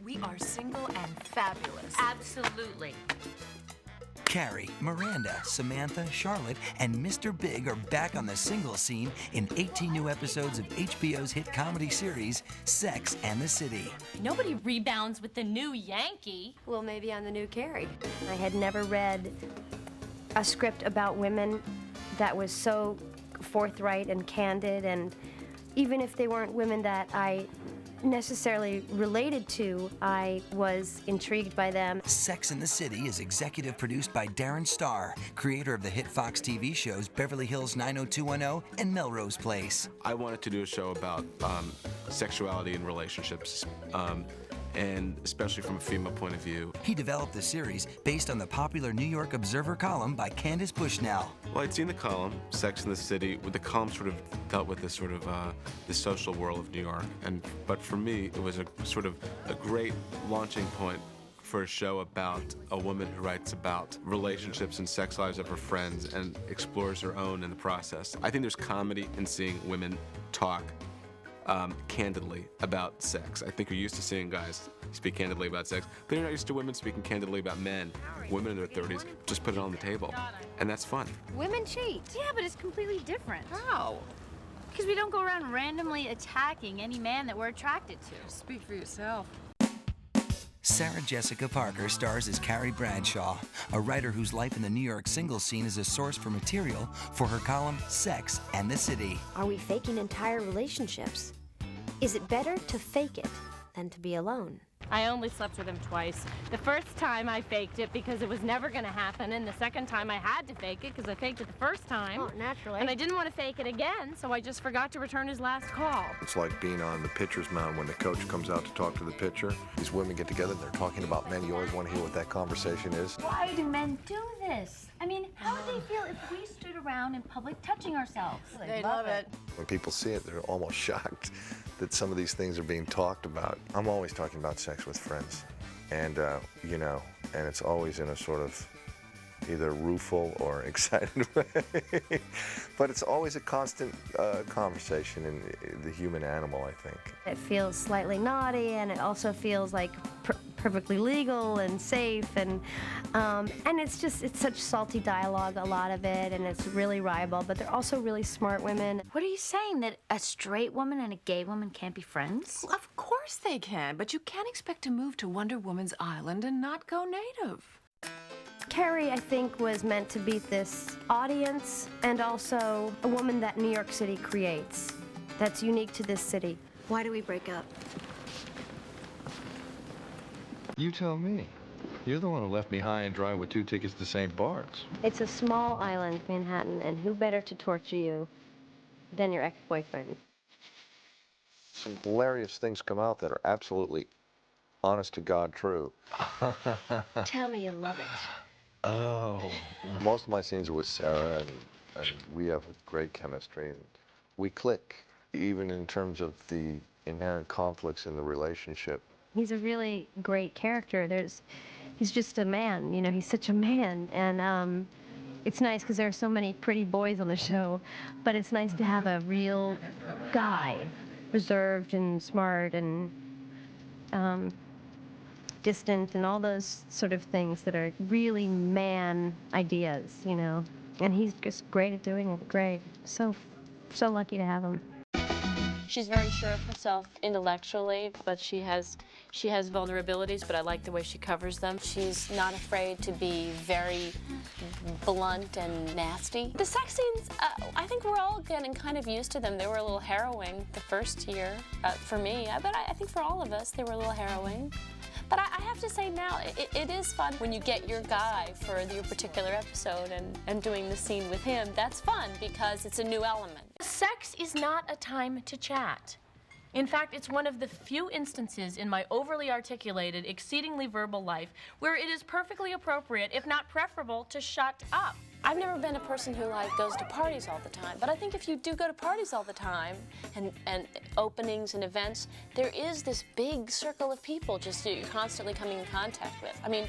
We are single and fabulous. Absolutely. Carrie, Miranda, Samantha, Charlotte, and Mr. Big are back on the single scene in 18 new episodes of HBO's hit comedy series, Sex and the City. Nobody rebounds with the new Yankee. Well, maybe on the new Carrie. I had never read a script about women that was so forthright and candid, and even if they weren't women that I necessarily related to, I was intrigued by them. Sex and the City is executive produced by Darren Star, creator of the hit Fox TV shows Beverly Hills 90210 and Melrose Place. I wanted to do a show about sexuality and relationships, and especially from a female point of view. He developed the series based on the popular New York Observer column by Candace Bushnell. Well, I'd seen the column, Sex and the City, where the column sort of dealt with this sort of the social world of New York, but for me, it was a sort of a great launching point for a show about a woman who writes about relationships and sex lives of her friends and explores her own in the process. I think there's comedy in seeing women talk candidly about sex. I think you're used to seeing guys speak candidly about sex, but you're not used to women speaking candidly about men. Women in their 30s just put it on the table, and that's fun. Women cheat. Yeah, but it's completely different. How? Because we don't go around randomly attacking any man that we're attracted to. Speak for yourself. Sarah Jessica Parker stars as Carrie Bradshaw, a writer whose life in the New York singles scene is a source for material for her column Sex and the City. Are we faking entire relationships? Is it better to fake it than to be alone? I only slept with him twice. The first time I faked it because it was never going to happen, and the second time I had to fake it because I faked it the first time. Oh, naturally. And I didn't want to fake it again, so I just forgot to return his last call. It's like being on the pitcher's mound when the coach comes out to talk to the pitcher. These women get together, they're talking about men. You always want to hear what that conversation is. Why do men do this? I mean, how would they feel if we stood around in public touching ourselves? They love it. When people see it, they're almost shocked that some of these things are being talked about. I'm always talking about sex with friends. And, you know, and it's always in a sort of either rueful or excited way. But it's always a constant conversation in the human animal, I think. It feels slightly naughty, and it also feels like perfectly legal and safe, and it's such salty dialogue, a lot of it, and it's really ribald, but they're also really smart women. What are you saying, that a straight woman and a gay woman can't be friends? Well, of course they can, but you can't expect to move to Wonder Woman's island and not go native. Carrie, I think, was meant to beat this audience, and also a woman that New York City creates that's unique to this city. Why do we break up? You tell me. You're the one who left me high and dry with 2 tickets to St. Bart's. It's a small island, Manhattan, and who better to torture you than your ex-boyfriend? Some hilarious things come out that are absolutely honest to God true. Tell me you love it. Oh. Most of my scenes are with Sarah, and we have great chemistry. And we click, even in terms of the inherent conflicts in the relationship. He's a really great character. He's just a man, you know, he's such a man. And it's nice because there are so many pretty boys on the show, but it's nice to have a real guy, reserved and smart and distant and all those sort of things that are really man ideas, you know. And he's just great at doing it, great. So lucky to have him. She's very sure of herself intellectually, but she has vulnerabilities, but I like the way she covers them. She's not afraid to be very blunt and nasty. The sex scenes, I think we're all getting kind of used to them. They were a little harrowing the first year for me, but I think for all of us, they were a little harrowing. But I have to say now, it is fun when you get your guy for your particular episode and doing the scene with him. That's fun because it's a new element. Sex is not a time to chat. In fact, it's one of the few instances in my overly articulated, exceedingly verbal life where it is perfectly appropriate, if not preferable, to shut up. I've never been a person who goes to parties all the time, but I think if you do go to parties all the time and openings and events, there is this big circle of people just you're constantly coming in contact with. I mean,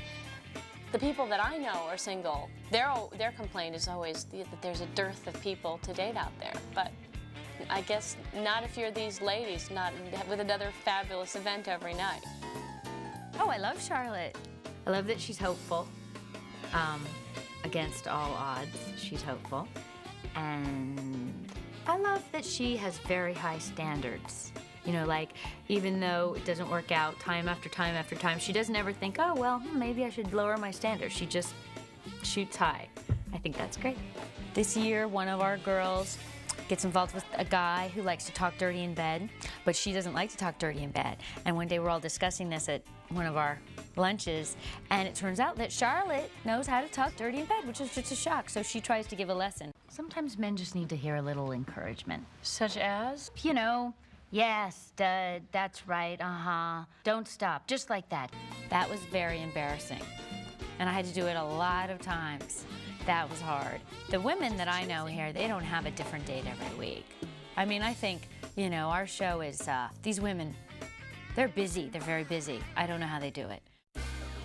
the people that I know are single. Their complaint is always that there's a dearth of people to date out there, but I guess not if you're these ladies, not with another fabulous event every night. Oh, I love Charlotte. I love that she's hopeful. Against all odds, she's hopeful. And I love that she has very high standards. You know, like, even though it doesn't work out time after time after time, she doesn't ever think, oh, well, maybe I should lower my standards. She just shoots high. I think that's great. This year, one of our girls gets involved with a guy who likes to talk dirty in bed, but she doesn't like to talk dirty in bed. And one day we're all discussing this at one of our lunches, and it turns out that Charlotte knows how to talk dirty in bed, which is just a shock. So she tries to give a lesson. Sometimes men just need to hear a little encouragement. Such as? You know, yes, stud, that's right, don't stop, just like that. That was very embarrassing. And I had to do it a lot of times. That was hard. The women that I know here, they don't have a different date every week. I mean, I think, you know, our show is, these women, they're busy, they're very busy. I don't know how they do it.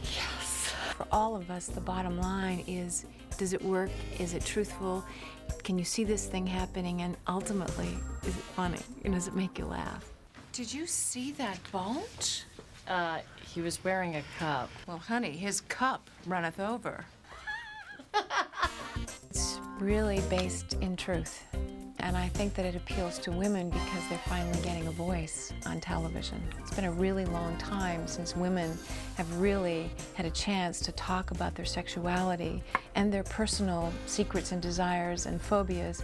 Yes. For all of us, the bottom line is, does it work? Is it truthful? Can you see this thing happening? And ultimately, is it funny? And does it make you laugh? Did you see that bulge? He was wearing a cup. Well, honey, his cup runneth over. It's really based in truth. And I think that it appeals to women because they're finally getting a voice on television. It's been a really long time since women have really had a chance to talk about their sexuality and their personal secrets and desires and phobias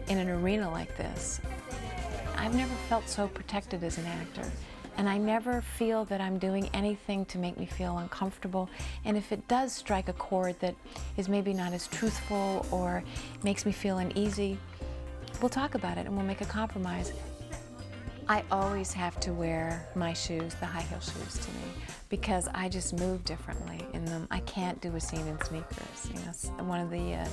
in an arena like this. I've never felt so protected as an actor. And I never feel that I'm doing anything to make me feel uncomfortable. And if it does strike a chord that is maybe not as truthful or makes me feel uneasy, we'll talk about it and we'll make a compromise. I always have to wear my shoes, the high heel shoes to me, because I just move differently in them. I can't do a scene in sneakers. You know, one of the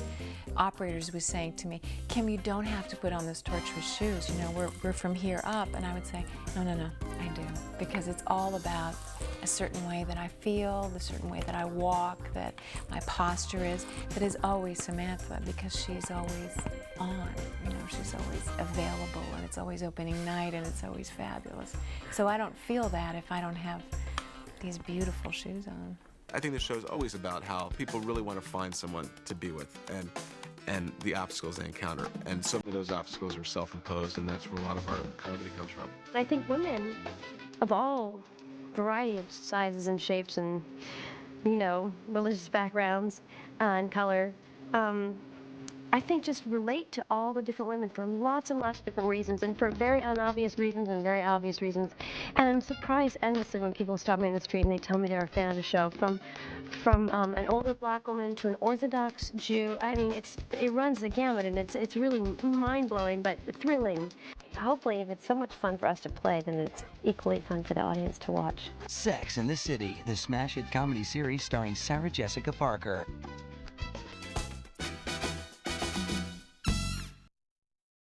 operators was saying to me, Kim, you don't have to put on those tortuous shoes. You know, we're from here up. And I would say, no, I do. Because it's all about a certain way that I feel, the certain way that I walk, that my posture is, that is always Samantha, because she's always on. You know, she's always available, and it's always opening night, and it's always fabulous. So I don't feel that if I don't have these beautiful shoes on. I think the show's always about how people really want to find someone to be with and the obstacles they encounter. And some of those obstacles are self-imposed, and that's where a lot of our comedy comes from. I think women of all variety of sizes and shapes and, you know, religious backgrounds and color, I think just relate to all the different women for lots and lots of different reasons, and for very unobvious reasons and very obvious reasons. And I'm surprised endlessly when people stop me in the street and they tell me they're a fan of the show, from an older black woman to an Orthodox Jew. I mean, it runs the gamut, and it's really mind-blowing but thrilling. Hopefully, if it's so much fun for us to play, then it's equally fun for the audience to watch. Sex and the City, the smash hit comedy series starring Sarah Jessica Parker.